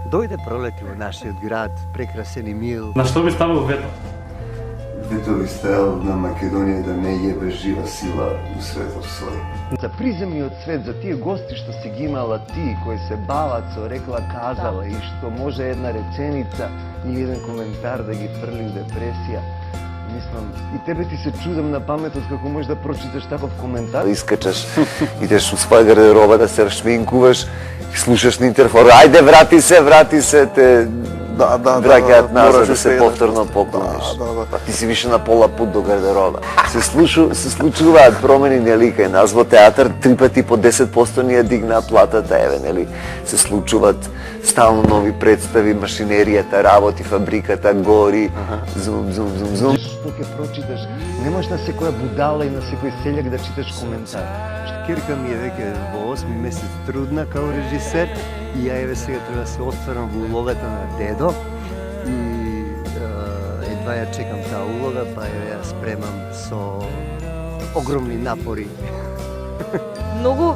Дојде пролети во нашиот град, прекрасен и мил. На што би ставил вето? Вето би ставил на Македонија да не јебе жива сила у светот свој. За приземниот свет, за тие гости што си ги имала ти, кои се бават со рекла казала и што може една реченица и еден коментар да ги фрли у депресија. Мислам, и тебе ти се чудам на паметот како можеш да прочиташ таков коментар. Искачаш, идеш у своја гардероба да се рашминкуваш и слушаш на интерфон, ајде врати се, те враќаат назад да се повторно поклониш. Па ти си више на пола пут до гардероба. Се случуваат промени, нели, кај нас во театар 3 пати по 10% ни ја дигнаа платата, еве, нели, се случуваат стално нови представи, машинеријата работи, фабриката гори, зум. Што ќе прочиташ, не можеш на секоја будала и на секој селјак да читаш коментар. Керка ми е веќе во 8 месец трудна као режисер и ја еве сега треба да се остварам во улогата на дедо и едва ја чекам таа улога, па ја спремам со огромни напори. Многу